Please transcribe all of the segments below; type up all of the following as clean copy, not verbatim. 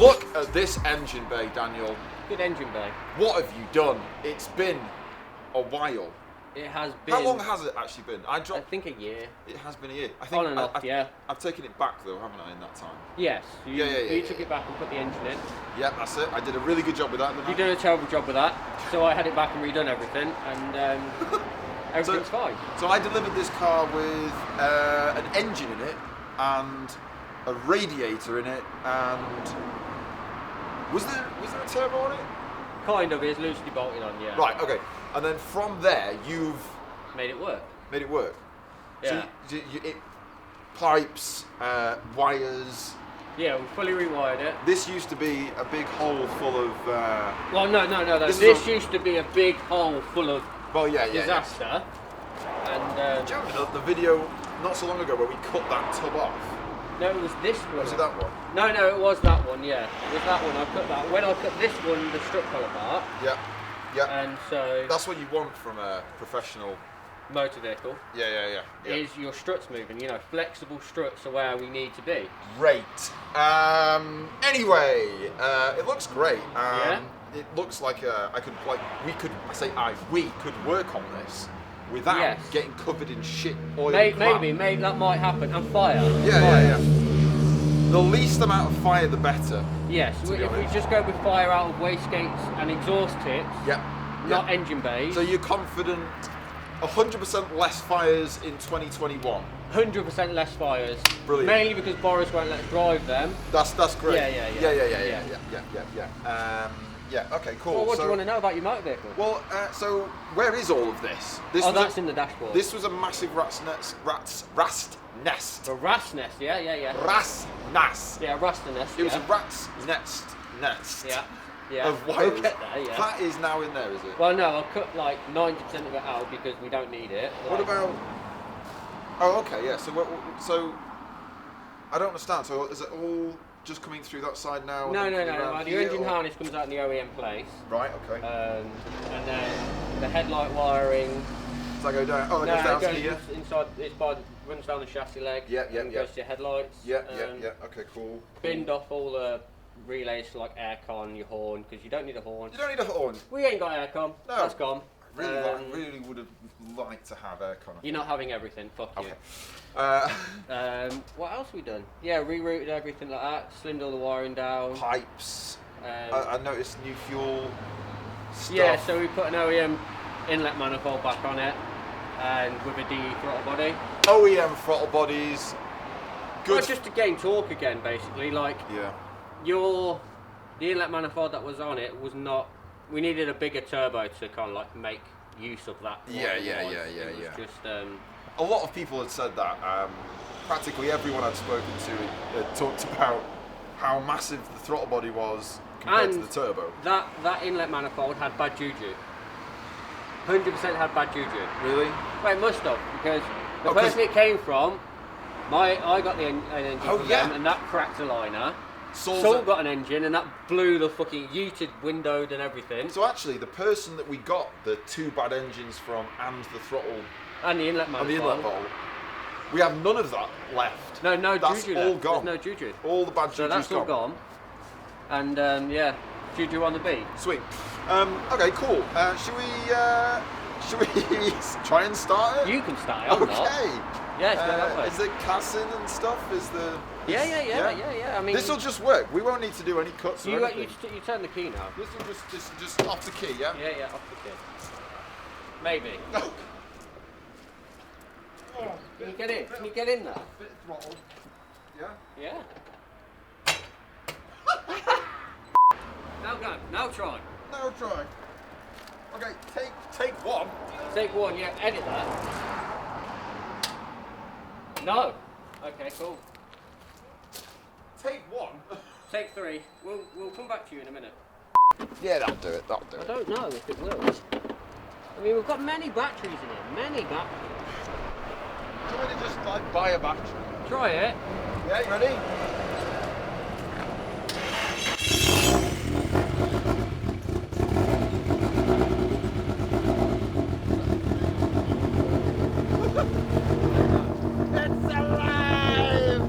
Look at this engine bay, Daniel. Good engine bay. What have you done? It's been a while. It has been. How long has it actually been? I think a year. It has been a year. I think On and off, yeah. I've taken it back though, haven't I, in that time? Yes. You took yeah. it back and put the engine in. Yeah, that's it. I did a really good job with that. You did a terrible job with that. So I had it back and redone everything, and everything's fine. So I delivered this car with an engine in it and a radiator in it, and was there a turbo on it? Kind of. It's loosely bolted on, yeah. Right. Okay. And then from there, you've made it work. Made it work. Yeah. So it pipes, wires. Yeah, we fully rewired it. This used to be a big hole full of. Well, no. This used to be a big hole full of. Well, yeah. Disaster. Yeah. And. Do you remember the video not so long ago where we cut that tub off? No, it was this one. Was it that one? No, it was that one. Yeah, it was that one. I cut that. When I cut this one, the strut fell apart. Yeah. Yeah. And so. That's what you want from a professional motor vehicle. Yeah. Is your struts moving? You know, flexible struts are where we need to be. Great. Anyway, it looks great. Yeah. It looks like we could work on this without getting covered in shit oil. Maybe that might happen. And fire. Yeah. The least amount of fire, the better. Yes. If we just go with fire out of wastegates and exhaust tips. Not engine bays. So you're confident 100% less fires in 2021? 100% less fires. Brilliant. Mainly because Boris won't let us drive them. That's great. Yeah. Okay, cool. Well, what do you want to know about your motor vehicle? Well, so where is all of this? That's in the dashboard. This was a massive rat's nest. A rat's nest, yeah. Rat's nest. Yeah, rat's nest. It was a rat's nest. Yeah. Of wires. We'll get there, yeah. That is now in there, is it? Well, no, I'll cut like 90% of it out because we don't need it. What about? Oh, okay, yeah. So I don't understand. So is it all just coming through that side now? No. The engine harness comes out in the OEM place. Right. Okay. And then the headlight wiring. Does that go down? Oh, that goes down to here. Inside. Runs down the chassis leg. Yeah. Goes to your headlights. Yeah. Okay, cool. Binned off all the relays to like aircon, your horn, because you don't need a horn. You don't need a horn. We ain't got aircon. No. That's gone. Really would have liked to have aircon. You're not having everything. Fuck you. What else have we done? Yeah, rerouted everything like that. Slimmed all the wiring down. Pipes. I noticed new fuel stuff. Yeah, so we put an OEM inlet manifold back on it, and with a DE throttle body. OEM throttle bodies. Good. Well, just to gain torque again, basically. Like. Yeah. The inlet manifold that was on it was not. We needed a bigger turbo to kind of like make use of that. Yeah. Just. A lot of people had said that. Practically everyone I'd spoken to had talked about how massive the throttle body was compared to the turbo. That inlet manifold had bad juju. 100% had bad juju. Really? Well, it must have, because the person it came from, I got an engine from them, and that cracked a liner. Saul got an engine, and that blew the fucking yeeted, windowed, and everything. So actually, the person that we got the two bad engines from, and the throttle, and the inlet manifold, we have none of that left. No that's juju all left. gone. There's no juju. All the bad juju's so that's all gone. And juju on the beat. Sweet. Okay, cool. Should we try and start it? You can start it. I'm not. Yeah, it's going that way. Is it cassing and stuff? Yeah. I mean, this will just work. We won't need to do any cuts. You turn the key now. This will just off the key, yeah. Yeah, off the key. Maybe. Oh. Can you get in? Can you get in there? Bit throttle. Yeah. Yeah. Now go. Now try. Now try. Okay, take one. Take one. Yeah. Edit that. No. Okay. Cool. Take one. Take three. We'll come back to you in a minute. Yeah, that'll do it. I don't know if it will. I mean, we've got many batteries in here. Many batteries. Do you want to just buy a battery? Try it. Yeah, you ready? It's alive!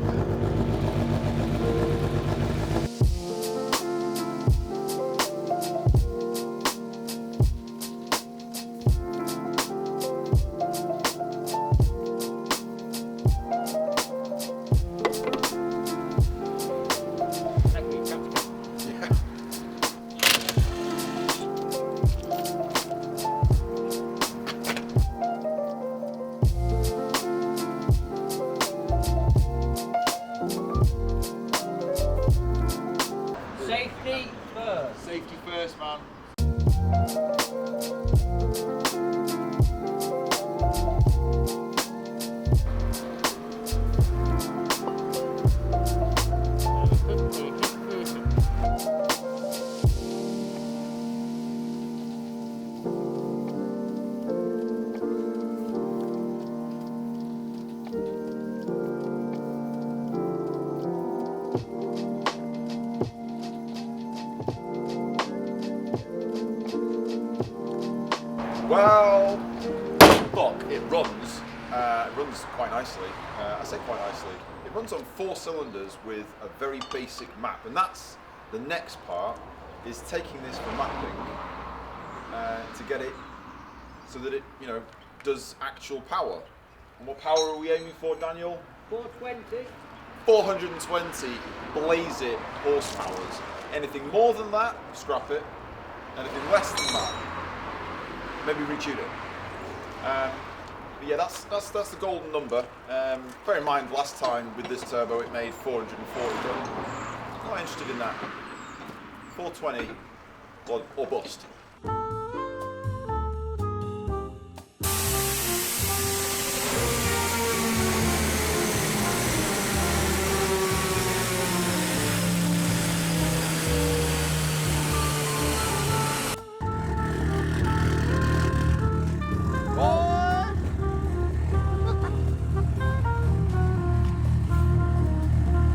Well, look, it runs. It runs quite nicely. I say quite nicely. It runs on 4 cylinders with a very basic map, and that's the next part. Is taking this for mapping to get it so that it, does actual power. And what power are we aiming for, Daniel? 420. 420 blaze it horsepowers. Anything more than that, scrap it. Anything less than that, maybe retune it. But yeah, that's the golden number. Bear in mind, last time with this turbo, it made 440. But not interested in that. 420 or bust.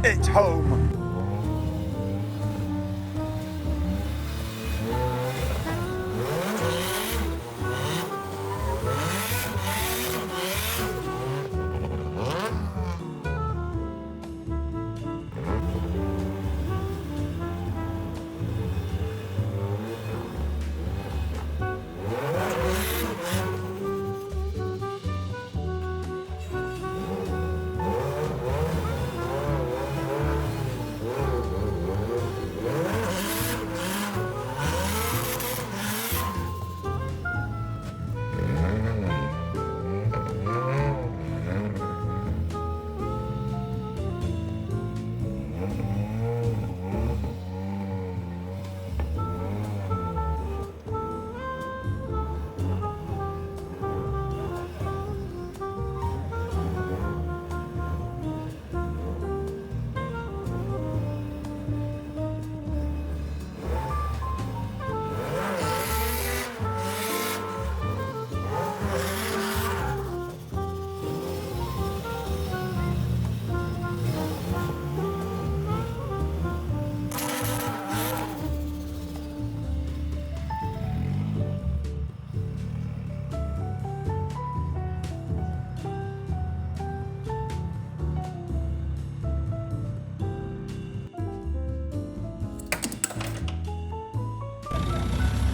It's home.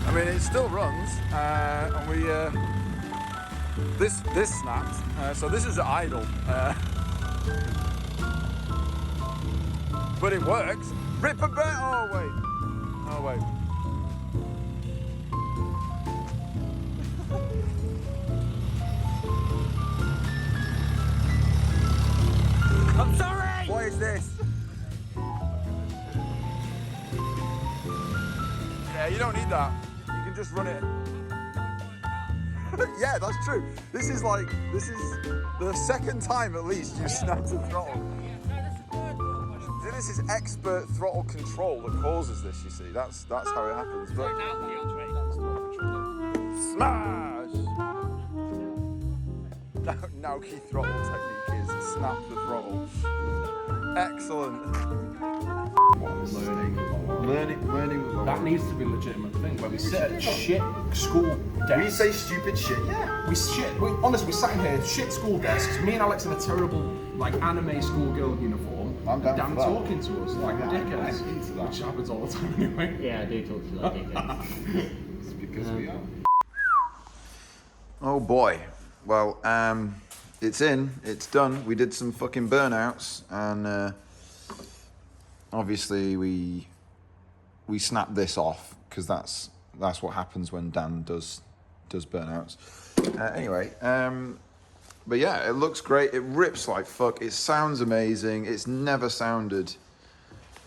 I mean, it still runs, and we this snapped. So this is idle, but it works. Rip a bit. Oh wait. I'm sorry. What is this? Yeah, you don't need that. You can just run it. Yeah, that's true. This is the second time at least you've snapped the throttle. This is expert throttle control that causes this, you see. That's how it happens. But smash! Nauki throttle technique is snap the throttle. Excellent. Learning. That needs to be a legitimate thing. When we sit at shit school desks. We say stupid shit, yeah. Honestly, we sat in here, shit school desks, me and Alex in a terrible, anime schoolgirl uniform. I'm down Dan for that. talking to us like dickheads, which happens all the time anyway. Yeah, I do talk to you like dickheads. It's because we are. Oh boy. Well, it's done. We did some fucking burnouts, and obviously we snapped this off because that's what happens when Dan does burnouts. Anyway, but yeah, it looks great. It rips like fuck. It sounds amazing. It's never sounded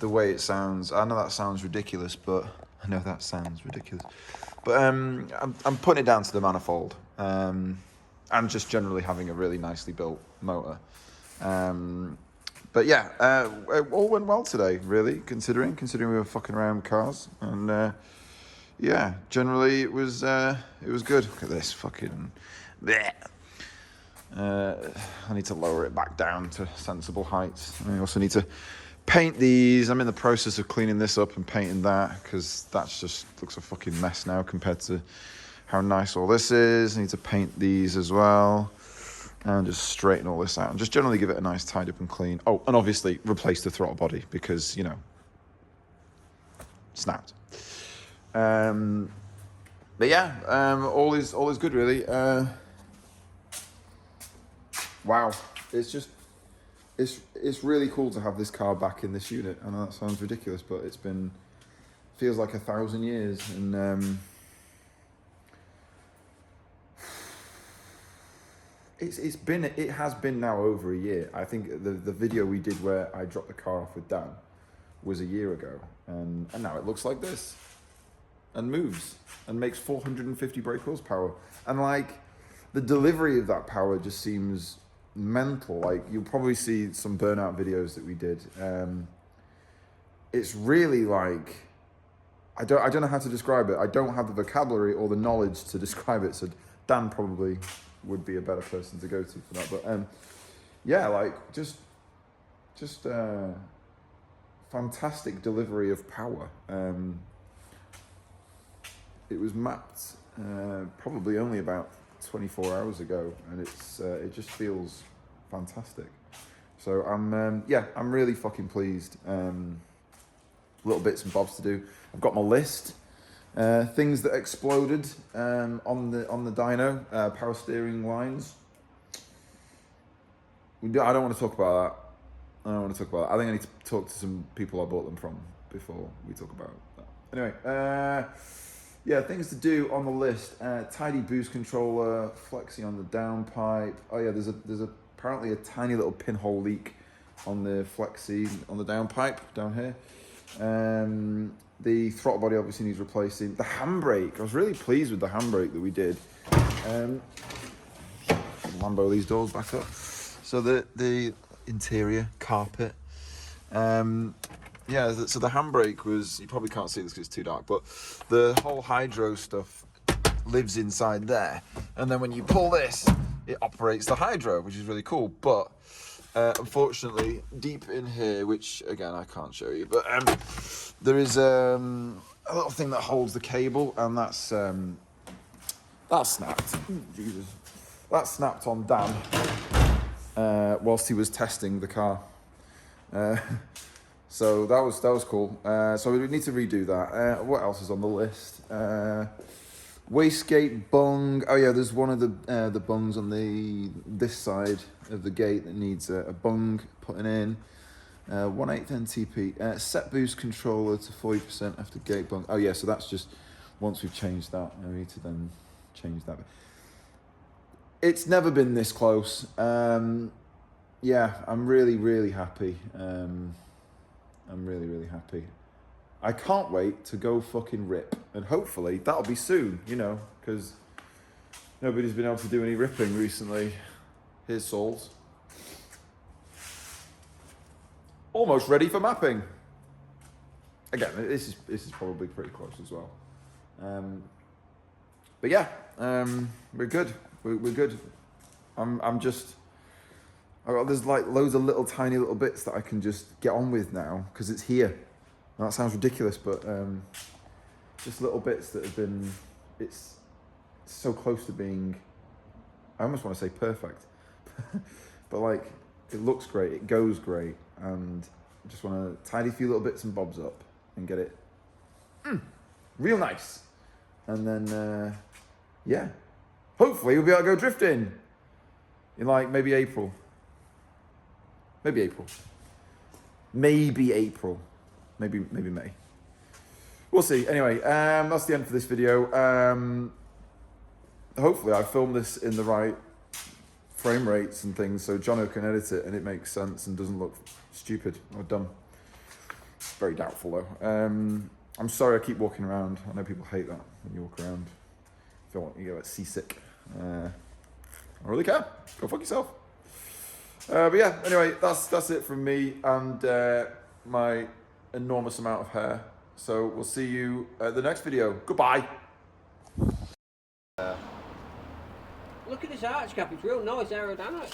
the way it sounds. I know that sounds ridiculous, but I'm putting it down to the manifold, and just generally having a really nicely built motor. But yeah, it all went well today, really, considering we were fucking around with cars, and yeah, generally it was good. Look at this fucking. Bleh. I need to lower it back down to sensible heights. I also need to paint these. I'm in the process of cleaning this up and painting that because that's just looks a fucking mess now compared to how nice all this is. I need to paint these as well. And just straighten all this out. And just generally give it a nice tidy up and clean. Oh, and obviously replace the throttle body because, you know, snapped. But yeah, all is good really. Wow, it's really cool to have this car back in this unit. I know that sounds ridiculous, but feels like 1,000 years, and it has been now over a year. I think the video we did where I dropped the car off with Dan was a year ago, and now it looks like this, and moves, and makes 450 brake horsepower, and like the delivery of that power just seems mental. Like you'll probably see some burnout videos that we did. It's really like I don't know how to describe it. I don't have the vocabulary or the knowledge to describe it. So Dan probably would be a better person to go to for that. But yeah, like just fantastic delivery of power. It was mapped probably only about 24 hours ago, and it just feels fantastic. So I'm really fucking pleased. Little bits and bobs to do. I've got my list. Things that exploded on the dyno, power steering lines. I don't want to talk about that. I think I need to talk to some people I bought them from before we talk about that. Anyway, yeah, things to do on the list. Tidy boost controller, flexi on the downpipe. Oh yeah, there's apparently a tiny little pinhole leak on the flexi on the downpipe down here. The throttle body obviously needs replacing. The handbrake, I was really pleased with the handbrake that we did. Lambo these doors back up. So the interior carpet. Yeah, so the handbrake was, you probably can't see this because it's too dark, but the whole hydro stuff lives inside there. And then when you pull this, it operates the hydro, which is really cool. But unfortunately, deep in here, which again, I can't show you, but there is a little thing that holds the cable, and that's snapped. Jesus. That snapped on Dan whilst he was testing the car. So that was cool. So we need to redo that. What else is on the list? Wastegate bung. Oh yeah, there's one of the bungs on this side of the gate that needs a bung putting in. 1/8 NTP. Set boost controller to 40% after gate bung. Oh yeah, so that's just once we've changed that, we need to then change that. It's never been this close. Yeah, I'm really happy. I'm really happy. I can't wait to go fucking rip, and hopefully that'll be soon, you know, because nobody's been able to do any ripping recently. Here's Saul's. Almost ready for mapping. Again, this is probably pretty close as well. But yeah, we're good. We're good. There's like loads of little tiny little bits that I can just get on with now because it's here. Now, that sounds ridiculous, but just little bits that have been, it's so close to being, I almost want to say perfect, but like it looks great, it goes great, and I just want to tidy a few little bits and bobs up and get it real nice. And then, yeah, hopefully we'll be able to go drifting in like maybe April. Maybe April. Maybe May. We'll see. Anyway, that's the end for this video. Hopefully I filmed this in the right frame rates and things so Jono can edit it and it makes sense and doesn't look stupid or dumb. Very doubtful though. I'm sorry I keep walking around. I know people hate that when you walk around. You get like seasick. I don't really care. Go fuck yourself. But yeah, anyway, that's it from me and my enormous amount of hair. So we'll see you at the next video. Goodbye. Look at this arch cap, it's real nice aerodynamic.